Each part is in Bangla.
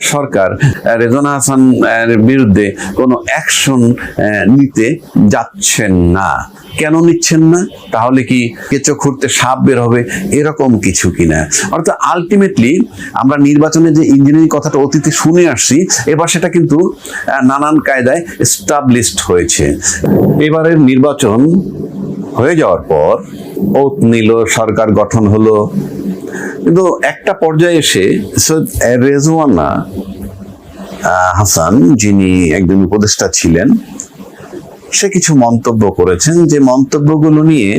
সরকার রেজওয়ানা হাসান বিরুদ্ধে কোনো অ্যাকশন নিতে যাচ্ছেন না। কেন নিচ্ছেন না? তাহলে কি কেঁচো খুঁড়তে সাপ বের হবে এরকম কিছু কিনা? অর্থাৎ আলটিমেটলি আমরা নির্বাচনে যে ইঞ্জিনিয়ারিং কথাটা অতীতে শুনে আসছি, এবার সেটা কিন্তু নানান কায়দায় এস্টাবলিশড হয়েছে। এবারের নির্বাচন হয়ে যাওয়ার পর ওত নিল, সরকার গঠন হলো, কিন্তু একটা পর্যায়ে এসে রেজওয়ানা হাসান যিনি একজন উপদেষ্টা ছিলেন, সে কিছু মন্তব্য করেছেন, যে মন্তব্যগুলো নিয়ে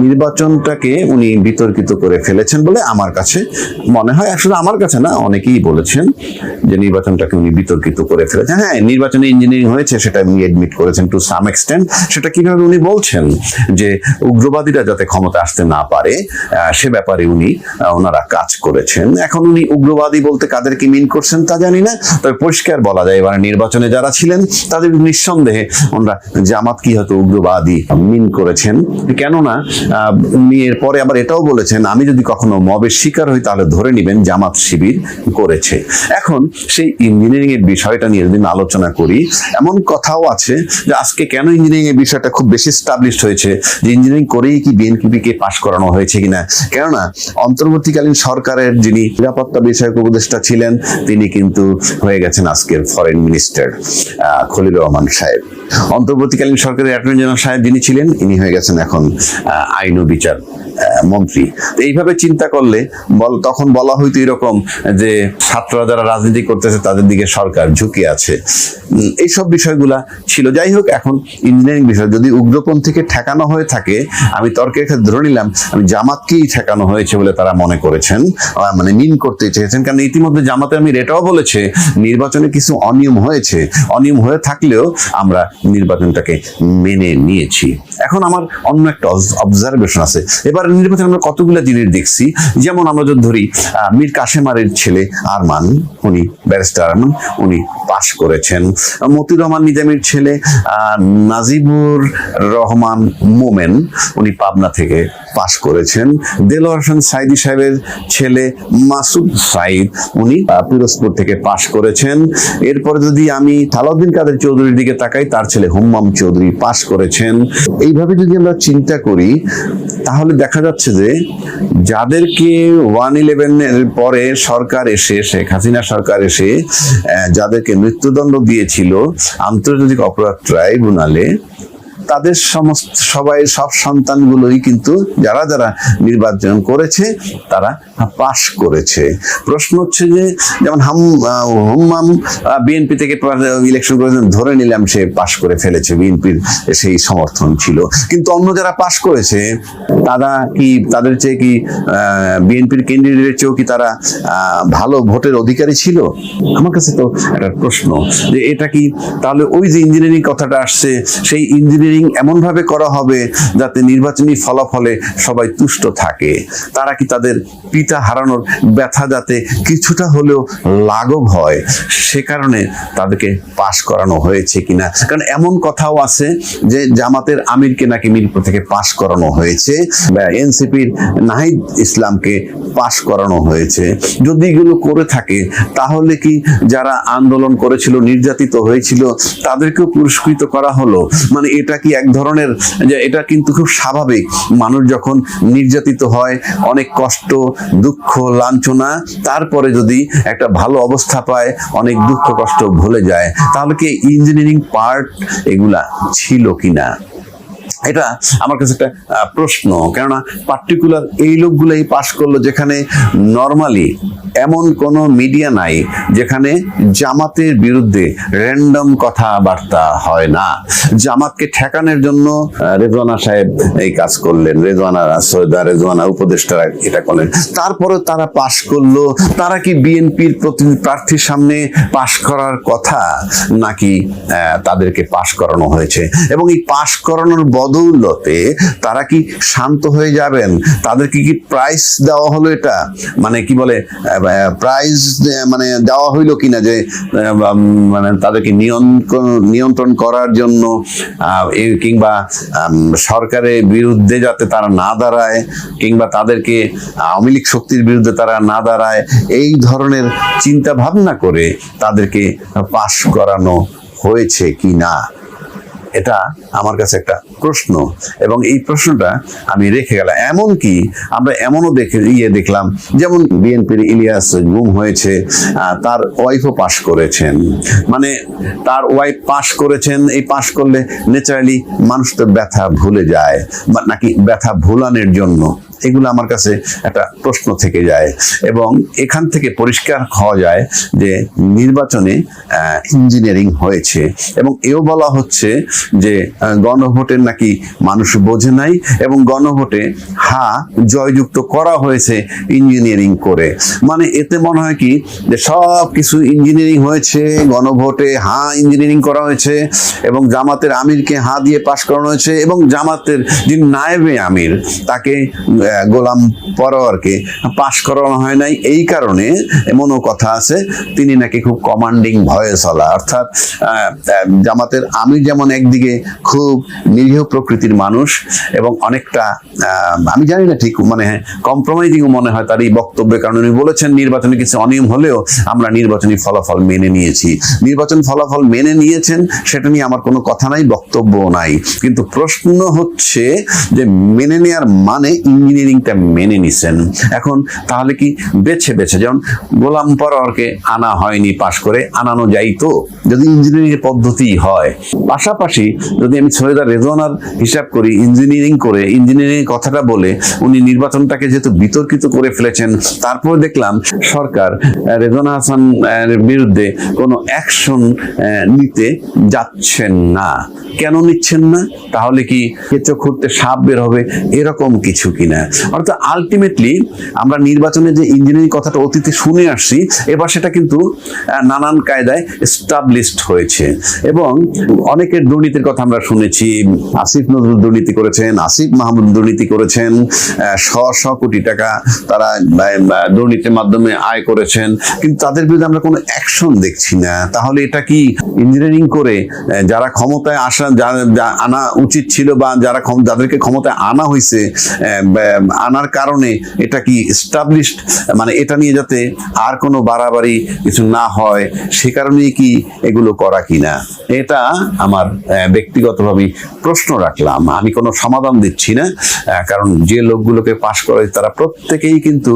নির্বাচনটাকে উনি বিতর্কিত করে ফেলেছেন বলে আমার কাছে মনে হয়। আসলে আমার কাছে না, অনেকেই বলেছেন যে নির্বাচনটাকে উনি বিতর্কিত করে ফেলেছেন। হ্যাঁ, নির্বাচনে ইঞ্জিনিয়ারিং হয়েছে সেটা উনি এডমিট করেছেন টু সাম এক্সটেন্ট। সেটা কিভাবে উনি বলছেন যে উগ্রবাদীরা যাতে ক্ষমতা আসতে না পারে সে ব্যাপারে ওনারা কাজ করেছেন। এখন উনি উগ্রবাদী বলতে কাদেরকে মিন করছেন তা জানি না, তবে পরিষ্কার বলা যায় এবার নির্বাচনে যারা ছিলেন তাদের নিঃসন্দেহে ওনারা জামাত কি হয়তো উগ্রবাদী মিন করেছেন। কেননা উনি এরপরে আবার এটাও বলেছেন, আমি যদি কখনো মবের শিকার হই তাহলে ধরে নিবেন জামাত শিবির করেছে। এখন সেই ইঞ্জিনিয়ারিং এর বিষয়টা নিয়ে যদি আলোচনা করি, এমন কথাও আছে যে আজকে কেন ইঞ্জিনিয়ারিং এর বিষয়টা খুব বেশি এস্টাবলিশড হয়েছে, যে ইঞ্জিনিয়ারিং করেই কি বিএনপিকে পাশ করানো হয়েছে কিনা। কেননা অন্তর্বর্তীকালীন সরকারের যিনি নিরাপত্তা বিষয়ক উপদেষ্টা ছিলেন তিনি কিন্তু হয়ে গেছেন আজকের ফরেন মিনিস্টার খলিলুর রহমান সাহেব। অন্তর্বর্তীকালীন সরকারের অ্যাটর্নি জেনারেল সাহেব যিনি ছিলেন ইনি হয়ে গেছেন এখন আইন ও বিচার মন্ত্রী। এইভাবে চিন্তা করলে তখন বলা হইতো এরকম যে ছাত্ররা যারা রাজনীতি করতেছে তাদের দিকে সরকার ঝুঁকে আছে, এইসব বিষয়গুলা ছিল। যাই হোক, এখন ইঞ্জিনিয়ারিং বিষয় যদি উগ্রপন্থীকে ঠেকানো হয়ে থাকে, আমি তর্কের ক্ষেত্রে ধরে নিলাম আমি জামাতকেই ঠেকানো হয়েছে বলে তারা মনে করেছেন, মানে মিন করতে চেয়েছেন। কারণ ইতিমধ্যে জামাতে আমি এটাও বলেছে নির্বাচনে কিছু অনিয়ম হয়েছে, অনিয়ম হয়ে থাকলেও আমরা নির্বাচনটাকে মেনে নিয়েছি। এখন আমার অন্য একটা অবজারভেশন আছে। এবার নির্বাচনে আমরা কতগুলো জিনিস দেখছি, যেমন আমরা যদি ধরি মীর কাশেম আলীর ছেলে আরমান, উনি ব্যারিস্টার আরমান, উনি পাশ করেছেন। মতিউর রহমান নিজামীর ছেলে নাজিবুর রহমান মোমেন, উনি পাবনা থেকে পাশ করেছেন। দেলোয়ার হোসেন সাইদি সাহেবের ছেলে মাসুদ সাইদ, উনি পিরোজপুর থেকে পাশ করেছেন। এরপরে যদি আমি সালাউদ্দিন কাদের চৌধুরীর দিকে তাকাই, তার ছেলে হুম্মাম চৌধুরী পাশ করেছেন। এইভাবে যদি আমরা চিন্তা করি তাহলে দেখা যাচ্ছে যে যাদেরকে 1/11 এর পরে সরকার এসে, শেখ হাসিনা সরকার এসে যাদেরকে মৃত্যুদণ্ড দিয়েছিল আন্তর্জাতিক অপরাধ ট্রাইব্যুনালে, তাদের সব সন্তানগুলোই কিন্তু যারা যারা নির্বাচন করেছে তারা পাশ করেছে। প্রশ্ন হচ্ছে যে যেমন হুম্মাম বিএনপি থেকে ইলেকশন করেছেন, ধরে নিলাম সে পাশ করে ফেলেছে, বিএনপির সেই সমর্থন ছিল, কিন্তু অন্য যারা পাশ করেছে তাদের চেয়ে কি বিএনপির ক্যান্ডিডেটের চেয়েও কি তারা ভালো ভোটের অধিকারী ছিল? আমার কাছে তো একটা প্রশ্ন যে এটা কি তাহলে ওই যে ইঞ্জিনিয়ারিং কথাটা আসছে, সেই ইঞ্জিনিয়ারিং এমন ভাবে করা হবে যাতে নির্বাচনী ফলাফলে সবাই তুষ্ট থাকে? তারা কি তাদের পিতা হারানোর ব্যথা যাতে কিছুটা হলেও লাঘব হয় সে কারণে তাদেরকে পাশ করানো হয়েছে কিনা? কারণ এমন কথাও আছে যে জামাতের আমিরকে নাকি মিরপুর থেকে পাশ করানো হয়েছে, এনসিপির নাহিদ ইসলামকে পাশ করানো হয়েছে। যদি এগুলো করে থাকে তাহলে কি যারা আন্দোলন করেছিল, নির্যাতিত হয়েছিল, তাদেরকেও পুরস্কৃত করা হলো? মানে এটা কি এক ধরনের, যে এটা কিন্তু খুব স্বাভাবিক, মানুষ যখন নির্যাতিত হয়, অনেক কষ্ট, দুঃখ, লাঞ্ছনা, তারপরে যদি একটা ভালো অবস্থা পায়, অনেক দুঃখ কষ্ট ভুলে যায়, তাহলে কি ইঞ্জিনিয়ারিং পার্ট এগুলা ছিল কিনা? এটা আমার কাছে একটা প্রশ্ন। কেননা পার্টিকুলার এই লোকগুলাই পাশ করলো যেখানে নর্মালি এমন কোনো মিডিয়া নাই যেখানে জামাতের বিরুদ্ধে র্যান্ডম কথাবার্তা হয় না। জামাতকে ঠেকানোর জন্য রেজওয়ানা সাহেব এই কাজ করলেন, রেজওয়ানা উপদেষ্টারা এটা করলেন, তারপরে তারা পাশ করলো। তারা কি বিএনপির প্রার্থীর সামনে পাশ করার কথা, নাকি তাদেরকে পাশ করানো হয়েছে? এবং এই পাশ করানোর বদৌলতে তারা কি শান্ত হয়ে যাবেন? তাদেরকে কি প্রাইস দেওয়া হলো? এটা মানে কি বলে, প্রাইজ মানে দেওয়া হইলো কিনা যে মানে তাদেরকে নিয়ন্ত্রণ করার জন্য, কিংবা সরকারের বিরুদ্ধে যাতে তারা না দাঁড়ায়, কিংবা তাদেরকে আওয়ামী লীগ শক্তির বিরুদ্ধে তারা না দাঁড়ায়, এই ধরনের চিন্তা ভাবনা করে তাদেরকে পাশ করানো হয়েছে কি না, এটা আমার কাছে একটা প্রশ্ন। এবং এই প্রশ্নটা আমি রেখে গেলাম। এমনকি আমরা এমনও দেখলাম, যেমন বিএনপির ইলিয়াস গুম হয়েছে, তার ওয়াইফও পাশ করেছেন, মানে তার ওয়াইফ পাশ করেছেন। এই পাশ করলে ন্যাচারালি মানুষ তো ব্যথা ভুলে যায়, নাকি ব্যথা ভুলানোর জন্য, এগুলো আমার কাছে একটা প্রশ্ন থেকে যায়। এবং এখান থেকে পরিষ্কার হওয়া যায় যে নির্বাচনে ইঞ্জিনিয়ারিং হয়েছে। এবং এও বলা হচ্ছে যে গণভোটের নাকি মানুষ বোঝে নাই, এবং গণভোটে জয়যুক্ত করা হয়েছে ইঞ্জিনিয়ারিং করে। মানে এতে মনে হয় কি যে সব কিছু ইঞ্জিনিয়ারিং হয়েছে, গণভোটে ইঞ্জিনিয়ারিং করা হয়েছে, এবং জামাতের আমিরকে দিয়ে পাশ করানো হয়েছে, এবং জামাতের যিনি নায়েবে আমির তাকে গোলাম পরোয়ারকে পাশ করানো হয় নাই। এই কারণে এমনও কথা আছে তিনি নাকি খুব কমান্ডিং ভয়েস হলা, অর্থাৎ জামাতের আমির যেমন একদিকে খুব নিরীহ প্রকৃতির মানুষ, এবং অনেকটা আমি জানি না ঠিক, মানে কম্প্রোমাইজিংও মনে হয় তার এই বক্তব্যের কারণে। উনি বলেছেন নির্বাচনে কিছু অনিয়ম হলেও আমরা নির্বাচনী ফলাফল মেনে নিয়েছি। নির্বাচন ফলাফল মেনে নিয়েছেন, সেটা নিয়ে আমার কোনো কথা নাই, বক্তব্যও নাই। কিন্তু প্রশ্ন হচ্ছে যে মেনে নেওয়ার মানে ইঞ্জিনিয়ারিংটা মেনে নিছেন। এখন তাহলে কি বেছে বেছে, যেমন গোলাম পরোয়ারকে আনা হয়নি পাশ করে, আনানো যাইতো যদি ইঞ্জিনিয়ারিং এর পদ্ধতি হয়। পাশাপাশি যদি আমি সৈয়দা রেজওয়ানার হিসাব করি, ইঞ্জিনিয়ারিং করে, ইঞ্জিনিয়ারিং কথাটা বলে উনি নির্বাচনটাকে যেহেতু বিতর্কিত করে ফেলেছেন, তারপর দেখলাম সরকার রেজওয়ানা হাসান বিরুদ্ধে কোনো অ্যাকশন নিতে যাচ্ছেন না। কেন নিচ্ছেন না? তাহলে কি কেঁচো খুঁড়তে সাপ বের হবে, এরকম কিছু কিনা? অর্থাৎ আলটিমেটলি আমরা নির্বাচনে যে ইঞ্জিনিয়ারিং কথাটা অতীতে শুনে আসছি, এবার সেটা কিন্তু নানান কায়দায় এস্টাবলিশড হয়েছে। এবং অনেকের দুর্নীতির কথা আমরা শুনেছি। আসিফ নজরুল দুর্নীতি করেছেন, আসিফ মাহমুদ দুর্নীতি করেছেন, শ কোটি টাকা তারা দুর্নীতির মাধ্যমে আয় করেছেন, কিন্তু তাদের বিরুদ্ধে আমরা কোনো অ্যাকশন দেখছি না। তাহলে এটা কি ইঞ্জিনিয়ারিং করে যারা ক্ষমতায় আনা উচিত ছিল, বা যাদেরকে ক্ষমতায় আনা হয়েছে, আনার কারণে এটা কি এস্টাবলিশড, মানে এটা নিয়ে যাতে আর কোনো বাড়াবাড়ি কিছু না হয়, সে কারণেই কি এগুলো করা কিনা? এটা আমার ব্যক্তিগতভাবে প্রশ্ন রাখলাম। আমি কোনো সমাধান দিচ্ছি না, কারণ যে লোকগুলোকে পাশ করে তারা প্রত্যেকেই কিন্তু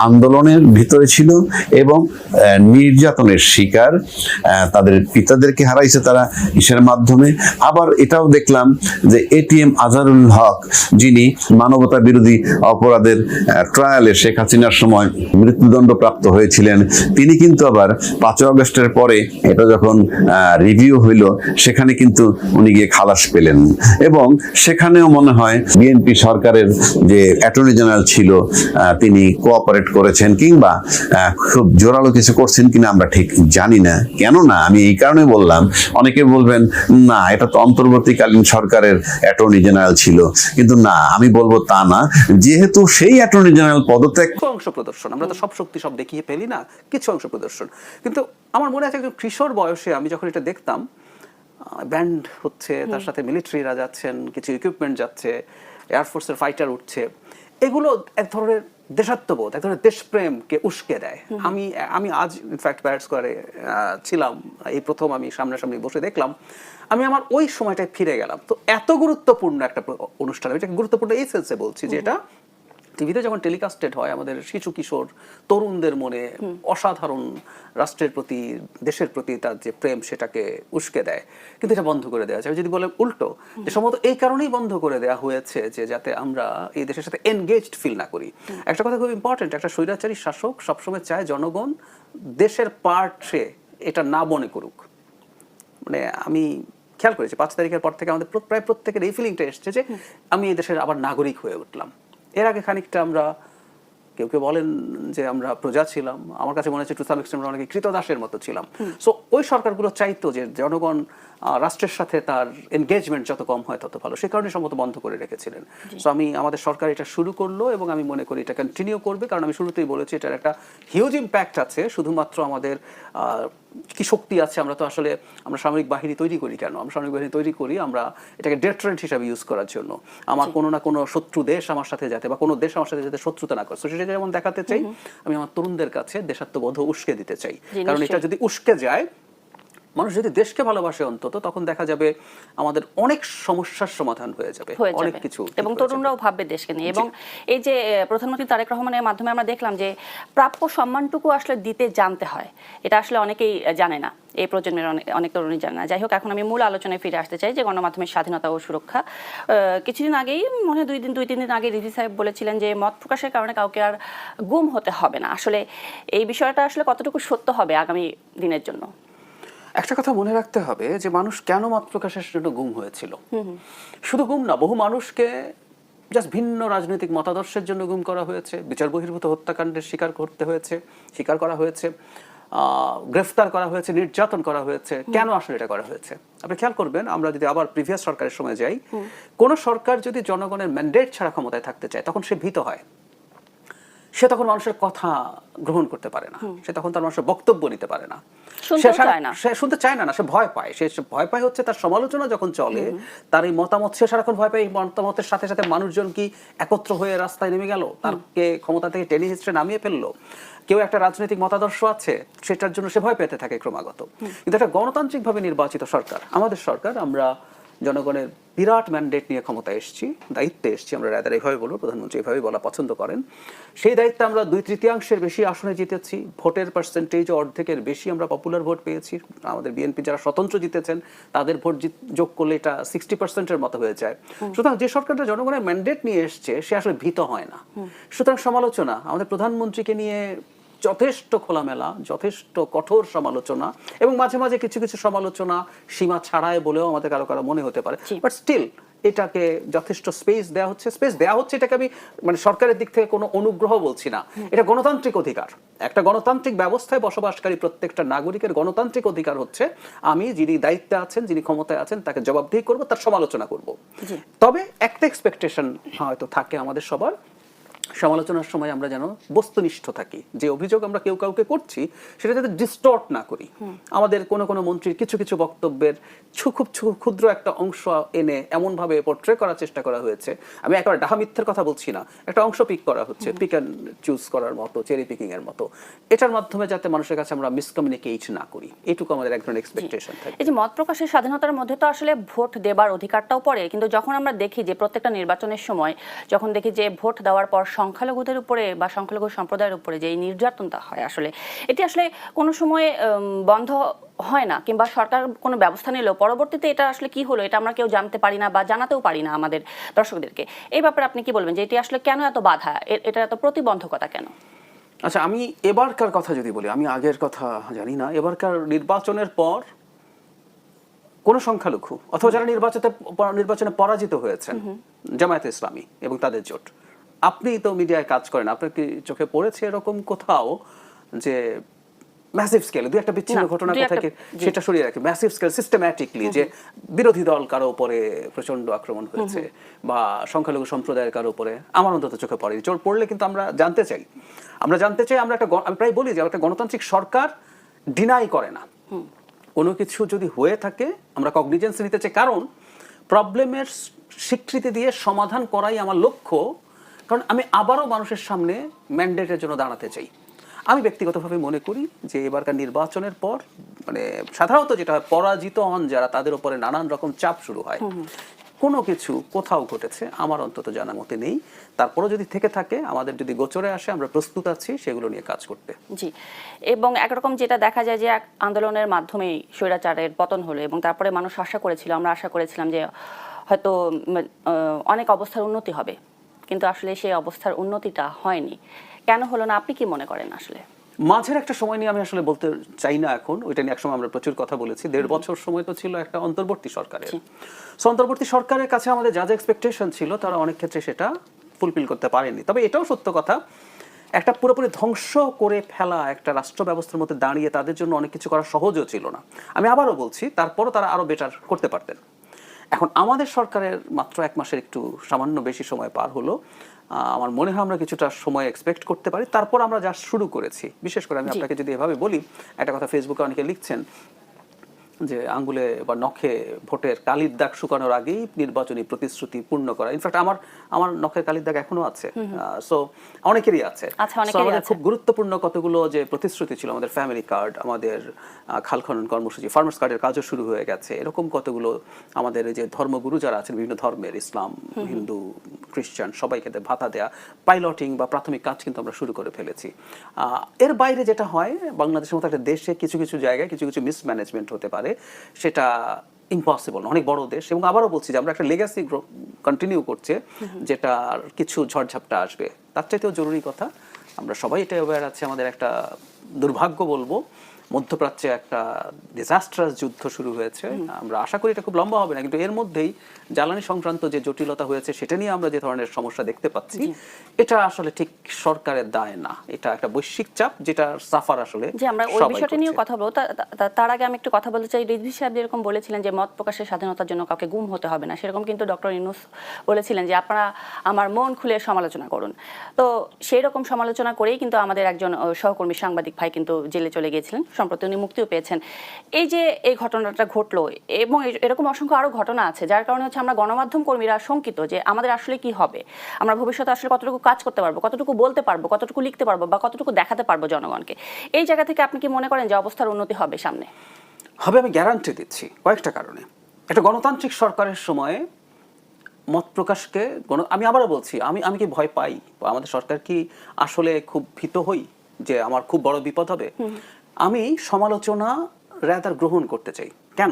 আন্দোলনের ভিতরে ছিল এবং নির্যাতনের শিকার। তাদের পিতাদেরকে হারাইছে তারা ইসের মাধ্যমে। আবার এটাও দেখলাম যে এটিএম আজহারুল হক, যিনি মানবতা বিরোধী অপরাধের ট্রায়ালে শেখ হাসিনার সময় মৃত্যুদণ্ড প্রাপ্ত হয়েছিলেন, তিনি কিন্তু আবার 5 আগস্টের পরে এটা যখন রিভিউ হইল, সেখানে কিন্তু উনি গিয়ে খালাস পেলেন। এবং সেখানেও মনে হয় বিএনপি সরকারের যে অ্যাটর্নি জেনারেল ছিল তিনি কোঅপারেট করেছেন, কিংবা খুব জোরালো কিছু করছেন কিনা আমরা ঠিক জানি না। কেননা আমি এই কারণে বললাম, অনেকে বলবেন না এটা তো অন্তর্বর্তীকালীন সরকারের অ্যাটর্নি জেনারেল ছিল, কিন্তু না, আমি বলবো তা না, যেহেতু সেই অ্যাটর্নি জেনারেল পদত্যাগ। অংশ প্রদর্শন, আমরা তো সব শক্তি সব দেখিয়ে ফেলি না, কিছু অংশ প্রদর্শন। কিন্তু আমার মনে আছে একজন কিশোর বয়সে আমি যখন এটা দেখতাম, ব্যান্ড হচ্ছে, তার সাথে মিলিটারিরা যাচ্ছেন, কিছু ইকুইপমেন্ট যাচ্ছে, এয়ারফোর্সের ফাইটার উঠছে, এগুলো এক ধরনের দেশাত্মবোধ, এক ধরনের দেশপ্রেমকে উস্কে দেয়। আমি আজ ইনফ্যাক্ট প্যারেড স্কোয়ারে ছিলাম, এই প্রথম আমি সামনাসামনি বসে দেখলাম, আমি আমার ওই সময়টায় ফিরে গেলাম। তো এত গুরুত্বপূর্ণ একটা অনুষ্ঠান, এটা গুরুত্বপূর্ণ এই সেন্সে বলছি যে এটা টিভিতে যখন টেলিকাস্টেড হয়, আমাদের শিশু কিশোর তরুণদের মনে অসাধারণ রাষ্ট্রের প্রতি, দেশের প্রতি তার যে প্রেম, সেটাকে উস্কে দেয়। কিন্তু এটা বন্ধ করে দেওয়া যায়, যদি বলে উল্টো, যে সম্ভবত এই কারণেই বন্ধ করে দেওয়া হয়েছে যে যাতে আমরা এই দেশের সাথে এনগেজড ফিল না করি। একটা কথা খুব ইম্পর্টেন্ট, একটা স্বৈরাচারী শাসক সবসময় চায় জনগণ দেশের পার্টে এটা না মনে করুক। মানে আমি খেয়াল করেছি 5 তারিখের পর থেকে আমাদের প্রায় প্রত্যেকের এই ফিলিংটা এসছে যে আমি এই দেশের আবার নাগরিক হয়ে উঠলাম। এর আগে খানিকটা আমরা কেউ কেউ বলেন যে আমরা প্রজা ছিলাম, আমার কাছে মনে হচ্ছে টু সাম এক্সটেন্ট আমরা অনেকে কৃতদাসের মতো ছিলাম। সো ওই সরকারগুলো চাইতো যে জনগণ রাষ্ট্রের সাথে তার এনগেজমেন্ট যত কম হয় তত ভালো, সেই কারণে সম্ভবত বন্ধ করে রেখেছিলেন। সো আমাদের সরকার এটা শুরু করলো এবং আমি মনে করি এটা কন্টিনিউ করবে, কারণ আমি শুরুতেই বলেছি এটার একটা হিউজ ইম্প্যাক্ট আছে। শুধুমাত্র আমাদের কি শক্তি আছে, আমরা তো আসলে আমরা সামরিক বাহিনী তৈরি করি কেন? আমরা সামরিক বাহিনী তৈরি করি আমরা এটাকে ডেটারেন্ট হিসাবে ইউজ করার জন্য, আমার কোনো না কোনো শত্রু দেশ আমার সাথে যাতে বা কোনো দেশ আমার সাথে যাতে শত্রুতা না করে। সেটা যেমন দেখাতে চাই, আমি আমার তরুণদের কাছে দেশাত্মবোধ উস্কে দিতে চাই, কারণ এটা যদি উস্কে যায়, মানুষ যদি দেশকে ভালোবাসে অন্তত, তখন দেখা যাবে আমাদের অনেক সমস্যার সমাধান হয়ে যাবে, অনেক কিছু, এবং তরুণরাও ভাববে দেশকে নিয়ে। এবং এই যে প্রধানমন্ত্রী তারেক রহমানের মাধ্যমে আমরা দেখলাম যে প্রাপ্য সম্মানটুকু আসলে দিতে জানতে হয়, এটা আসলে অনেকেই জানে না, এই প্রজন্মের অনেক তরুণই জানে না। যাই হোক, এখন আমি মূল আলোচনায় ফিরে আসতে চাই যে গণমাধ্যমের স্বাধীনতা ও সুরক্ষা। কিছুদিন আগেই মনে হয় 2-3 দিন আগে রিজি সাহেব বলেছিলেন যে মত প্রকাশের কারণে কাউকে আর গুম হতে হবে না। আসলে এই বিষয়টা আসলে কতটুকু সত্য হবে আগামী দিনের জন্য? একটা কথা মনে রাখতে হবে যে মানুষ কেন মত প্রকাশের জন্য গুম হয়েছিল। শুধু গুম না, বহু মানুষকে জাস্ট ভিন্ন রাজনৈতিক মতাদর্শের জন্য গুম করা হয়েছে, বিচার বহির্ভূত হত্যাকাণ্ডের স্বীকার করা হয়েছে, গ্রেফতার করা হয়েছে, নির্যাতন করা হয়েছে। কেন আসলে এটা করা হয়েছে? আপনি খেয়াল করবেন, আমরা যদি আবার প্রিভিয়াস সরকারের সময় যাই, কোন সরকার যদি জনগণের ম্যান্ডেট ছাড়া ক্ষমতায় থাকতে চায় তখন সে ভীত হয়, সে তখন মানুষের কথা গ্রহণ করতে পারে না, সে তখন তার মানুষের বক্তব্য নিতে পারে না, সে শুনতে চায় না, সে ভয় পায়। সে ভয় পায় হচ্ছে তার সমালোচনা যখন চলে, তার এই মতামত, সে সারাক্ষণ ভয় পায় এই মতামতের সাথে সাথে মানুষজন কি একত্র হয়ে রাস্তায় নেমে গেল, তাকে ক্ষমতা থেকে টেনে হিস্ট্রে নামিয়ে ফেললো। কেউ একটা রাজনৈতিক মতাদর্শ আছে, সেটার জন্য সে ভয় পেতে থাকে ক্রমাগত। কিন্তু একটা গণতান্ত্রিকভাবে নির্বাচিত সরকার, আমাদের সরকার, আমরা জনগণের বিরাট ম্যান্ডেট নিয়ে ক্ষমতায় এসেছি, দায়িত্বে এসেছি, আমরা রায়দার এইভাবে বলবো, প্রধানমন্ত্রী এইভাবে বলা পছন্দ করেন। সেই দায়িত্বে আমরা 2/3 বেশি আসনে জিতেছি, ভোটের পার্সেন্টেজ অর্ধেকের বেশি আমরা পপুলার ভোট পেয়েছি। আমাদের বিএনপি যারা স্বতন্ত্র জিতেছেন তাদের ভোট যোগ করলে এটা 60%-এর মতো হয়ে যায়। সুতরাং যে সরকারটা জনগণের ম্যান্ডেট নিয়ে এসছে সে আসলে ভীত হয় না। সুতরাং সমালোচনা, আমাদের প্রধানমন্ত্রীকে নিয়ে যথেষ্ট খোলামেলা, যথেষ্ট কঠোর সমালোচনা, এবং মাঝে মাঝে কিছু কিছু সমালোচনা সীমা ছাড়ায় বলেও আমাদের কারো কারো মনে হতে পারে, বাট স্টিল এটাকে যথেষ্ট স্পেস দেওয়া হচ্ছে। এটাকে আমি মানে সরকারের দিক থেকে কোনো অনুগ্রহ বলছি না, এটা গণতান্ত্রিক অধিকার। একটা গণতান্ত্রিক ব্যবস্থায় বসবাসকারী প্রত্যেকটা নাগরিকের গণতান্ত্রিক অধিকার হচ্ছে আমি যিনি দায়িত্বে আছেন, যিনি ক্ষমতায় আছেন, তাকে জবাবদিহি করব, তার সমালোচনা করব। তবে একটা এক্সপেকটেশন হয়তো থাকে আমাদের সবার, সমালোচনার সময় আমরা যেন বস্তুনিষ্ঠ থাকি, যে অভিযোগ আমরা কেউ কাউকে করছি সেটা যাতে ডিস্টর্ট না করি। আমাদের কোনো কোনো মন্ত্রীর কিছু কিছু বক্তব্যের খুব ক্ষুদ্র একটা অংশ এনে এমনভাবে পোর্ট্রে করার চেষ্টা করা হয়েছে, আমি একেবারে ডাহা মিথ্যের কথা বলছি না, একটা অংশ পিক করা হচ্ছে, পিক অ্যান্ড চুজ করার মতো, চেরি পিকিং এর মতো, এটার মাধ্যমে যাতে মানুষের কাছে আমরা মিসকমিউনিকেট না করি, এটুকু আমাদের এক ধরনের এক্সপেকটেশন থাকে। এই যে মত প্রকাশের স্বাধীনতার মধ্যে তো আসলে ভোট দেবার অধিকারটাও পড়ে, কিন্তু যখন আমরা দেখি যে প্রত্যেকটা নির্বাচনের সময় যখন দেখি যে ভোট দেওয়ার পর সংখ্যালঘুদের উপরে বা সংখ্যালঘু সম্প্রদায়ের উপরে যে এই নির্যাতনটা হয়, আসলে এটি আসলে কোনো সময় বন্ধ হয় না, কিংবা সরকার কোনো ব্যবস্থা নিলেও পরবর্তীতে এটা আসলে কি হলো এটা আমরা কেউ জানতে পারি না বা জানাতেও পারি না আমাদের দর্শকদেরকে। এই ব্যাপারে আপনি কি বলবেন যে এটি আসলে কেন এত বাধা, এটা এত প্রতিবন্ধকতা কেন? আচ্ছা, আমি এবারকার কথা যদি বলি, আমি আগের কথা জানি না, এবারকার নির্বাচনের পর কোন সংখ্যালঘু অথবা যারা নির্বাচনে পরাজিত হয়েছেন, জামায়াতে ইসলামী এবং তাদের জোট, আপনি তো মিডিয়ায় কাজ করেন, আপনার কি চোখে পড়েছে এরকম কোথাও যে ম্যাসিভ স্কেলে দুই একটা বিচ্ছিন্ন ঘটনা কোথায়, সেটা সরিয়ে রাখে, ম্যাসিভ স্কেল সিস্টেম্যাটিকলি যে বিরোধী দল কারো উপরে প্রচন্ড আক্রমণ হয়েছে বা সংখ্যালঘু সম্প্রদায়ের কারো উপরে, আমার অন্তত চোখে পড়ে। চোর পড়লে কিন্তু আমরা জানতে চাই, আমরা আমি প্রায় বলি যে একটা গণতান্ত্রিক সরকার ডিনাই করে না কোনো কিছু যদি হয়ে থাকে, আমরা কগনিজেন্স নিতে চাই, কারণ প্রবলেমের স্বীকৃতি দিয়ে সমাধান করাই আমার লক্ষ্য। কারণ আমি আবারও মানুষের সামনে ম্যান্ডেটের জন্য দাঁড়াতে চাই। আমি ব্যক্তিগতভাবে মনে করি যে এবারকার নির্বাচনের পর মানে সাধারণত যেটা হয়, পরাজিত হন যারা, তাদের উপরে নানান রকম চাপ শুরু হয়। কোনো কিছু কোথাও ঘটেছে আমার অন্তত জানা মতে নেই, তারপরও যদি থেকে থাকে, আমাদের যদি গোচরে আসে, আমরা প্রস্তুত আছি সেগুলো নিয়ে কাজ করতে। জি, এবং একরকম যেটা দেখা যায় যে আন্দোলনের মাধ্যমেই স্বৈরাচারের পতন হলো, এবং তারপরে মানুষ আমরা আশা করেছিলাম যে হয়তো অনেক অবস্থার উন্নতি হবে, কিন্তু আসলে সেই অবস্থার উন্নতিটা হয়নি। কেন হলো না, আপনি কি মনে করেন? আসলে মাঝের একটা সময় নিয়ে আমি আসলে বলতে চাই না এখন, ওইটা নিয়ে একসময় আমরা প্রচুর কথা বলেছি। 1.5 বছর সময় তো ছিল একটা অন্তর্বর্তী সরকারের। সো অন্তর্বর্তী সরকারের কাছে আমাদের যা যা এক্সপেকটেশন ছিল তারা অনেক ক্ষেত্রে সেটা ফুলফিল করতে পারেনি। তবে এটাও সত্য কথা, একটা পুরোপুরি ধ্বংস করে ফেলা একটা রাষ্ট্র ব্যবস্থার মধ্যে দাঁড়িয়ে তাদের জন্য অনেক কিছু করা সহজও ছিল না। আমি আবারও বলছি, তারপরও তারা আরো বেটার করতে পারতেন। এখন আমাদের সরকারের মাত্র 1 মাসের একটু সামান্য বেশি সময় পার হলো, আমার মনে হয় আমরা কিছুটা সময় এক্সপেক্ট করতে পারি। তারপর আমরা যা শুরু করেছি, বিশেষ করে আমি আপনাকে যদি এভাবে বলি, একটা কথা ফেসবুকে অনেকে লিখছেন যে আঙ্গুলে বা নখে ভোটের কালির দাগ শুকানোর আগেই নির্বাচনী প্রতিশ্রুতি পূর্ণ করা। ইনফ্যাক্ট আমার নখের কালির দাগ এখনো আছে, সো অনেকেরই আছে। So, আমাদের খুব গুরুত্বপূর্ণ কতগুলো যে প্রতিশ্রুতি ছিল, আমাদের ফ্যামিলি কার্ড, আমাদের খাল খনন কর্মসূচি, ফার্মার্স কার্ডের কাজও শুরু হয়ে গেছে, এরকম কতগুলো আমাদের এই যে ধর্মগুরু যারা আছেন বিভিন্ন ধর্মের, ইসলাম, হিন্দু, খ্রিস্টান, সবাইকে ভাতা দেয়া, পাইলটিং বা প্রাথমিক কাজ কিন্তু আমরা শুরু করে ফেলেছি। এর বাইরে যেটা হয়, বাংলাদেশের মতো একটা দেশে কিছু কিছু জায়গায় কিছু কিছু মিসম্যানেজমেন্ট হতে পারে, সেটা ইম্পসিবল, অনেক বড় দেশ। এবং আবারও বলছি যে আমরা একটা লেগাসি কন্টিনিউ করছে, যেটা কিছু ঝড়ঝাপটা আসবে। তার চাইতেও জরুরি কথা, আমরা সবাই এটা অ্যাওয়্যার আছে, আমাদের একটা দুর্ভাগ্য বলবো, মধ্যপ্রাচ্যে একটা ডিজাস্ট্রাস যুদ্ধ শুরু হয়েছে। আমরা আশা করি এটা খুব লম্বা হবে না, কিন্তু এর মধ্যেই জ্বালানি সংক্রান্ত যে জটিলতা হয়েছে সেটা নিয়ে আমরা যে ধরনের সমস্যা দেখতে পাচ্ছি, এটা আসলে ঠিক সরকারের দায় না, এটা একটা বৈশ্বিক চাপ, যেটা সাফার আসলে যে আমরা ওই বিষয়টা নিয়ে কথা বলবো। তার আগে আমি একটু কথা বলতে চাই, রিজভী সাহেব যেরকম বলেছিলেন যে মত প্রকাশের স্বাধীনতার জন্য কাউকে গুম হতে হবে না, সেরকম কিন্তু ডক্টর ইউনূস বলেছিলেন যে আপনারা আমার মন খুলে সমালোচনা করুন। তো সেই রকম সমালোচনা করেই কিন্তু আমাদের একজন সহকর্মী সাংবাদিক ভাই কিন্তু জেলে চলে গিয়েছিলেন, সম্প্রতি উনি মুক্তিও পেয়েছেন। এই যে এই ঘটনাটা ঘটলো, এবং এরকম অসংখ্য আরো ঘটনা আছে, যার কারণে হচ্ছে আমরা গণমাধ্যম কর্মীরা শঙ্কিত যে আমাদের আসলে কি হবে, আমরা ভবিষ্যতে আসলে কতটুকু কাজ করতে পারবো, কতটুকু বলতে পারবো, কতটুকু লিখতে পারবো, বা কতটুকু দেখাতে পারবো জনগণকে। এই জায়গা থেকে আপনি কি মনে করেন যে অবস্থার উন্নতি হবে সামনে? হবে, আমি গ্যারান্টি দিচ্ছি কয়েকটা কারণে। একটা গণতান্ত্রিক সরকারের সময়ে মত প্রকাশকে আমি আবারও বলছি, আমি কি ভয় পাই, আমাদের সরকার কি আসলে খুব ভীত হই যে আমার খুব বড় বিপদ হবে? আমি সমালোচনা রাদার গ্রহণ করতে চাই। কেন?